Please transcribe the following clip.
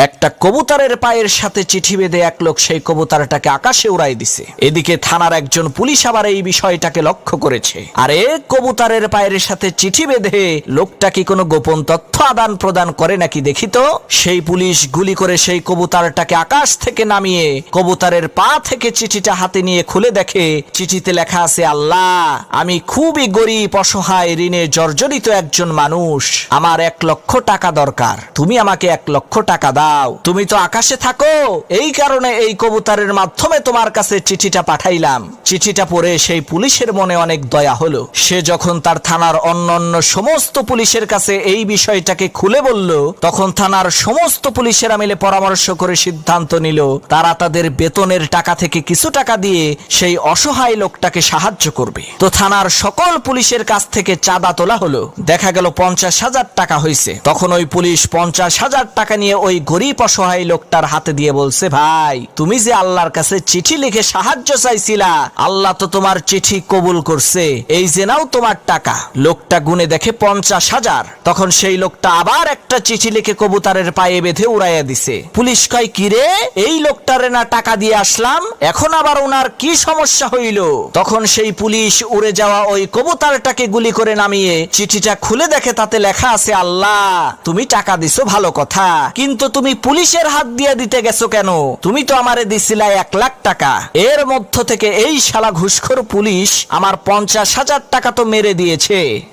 একটা কবুতরের পায়ের সাথে চিঠি বেঁধে এক লোক সেই কবুতরটাকে আকাশে উড়াই দিছে। এদিকে থানার একজন পুলিশ আবার এই বিষয়টাকে লক্ষ্য করেছে। আরে কবুতরের পায়ের সাথে চিঠি বেঁধে লোকটা কি কোনো গোপন তথ্য আদান প্রদান করে নাকি দেখি তো। সেই পুলিশ গুলি করে সেই কবুতরটাকে আকাশ থেকে নামিয়ে কবুতরের পা থেকে চিঠিটা হাতে নিয়ে খুলে দেখে চিঠিতে লেখা আছে, আল্লাহ, আমি খুবই গরিব, অসহায়, ঋণে জর্জরিত একজন মানুষ। আমার 1 লক্ষ টাকা দরকার। তুমি আমাকে 1 লক্ষ টাকা দাও। তুমি তো আকাশে থাকো, এই কারণে এই কবুতরের মাধ্যমে তোমার কাছে চিঠিটা পাঠাইলাম। চিঠিটা পড়ে সেই পুলিশের মনে অনেক দয়া হলো। সে যখন তার থানার অন্যান্য সমস্ত পুলিশের কাছে এই বিষয়টাকে খুলে বলল, তখন থানার সমস্ত পুলিশেরা মিলে পরামর্শ করে সিদ্ধান্ত নিল তারা তাদের বেতনের টাকা থেকে কিছু টাকা দিয়ে সেই অসহায় লোকটাকে সাহায্য করবে। তো থানার সকল পুলিশের কাছ থেকে চাঁদা তোলা হলো। দেখা গেল 50,000 টাকা হয়েছে। তখন ওই পুলিশ 50,000 টাকা নিয়ে ওই গরিব অসহায় লোকটার হাতে দিয়ে বলছে, ভাই, তুমি যে আল্লাহর কাছে চিঠি লিখে সাহায্য চাইছিলা, আল্লাহ তো তোমার চিঠি কবুল করছে, এই যে নাও তোমার টাকা। লোকটা গুনে দেখে 50,000। তখন সেই লোকটা আবার একটা চিঠি লিখে কবুতরের পায়ে বেঁধে উড়াইয়া দিছে। পুলিশ কয়, কিরে, এই লোকটারে না টাকা দিয়ে আসলাম, এখন আবার ওনার কি সমস্যা হইল? তখন সেই পুলিশ উড়ে যাওয়া ওই কবুতরটাকে গুলি করে নামিয়ে চিঠিটা খুলে দেখে তাতে লেখা আছে, আল্লাহ, তুমি টাকা দিছো ভালো কথা, কিন্তু তুমি পুলিশের হাত দিয়ে দিতে গেছো কেন? তুমি তো আমারে দিছিলা 1 লাখ টাকা। এর মধ্য থেকে এই শালা ঘুষখোর পুলিশ আমার 50,000 টাকা তো মেরে দিয়েছে।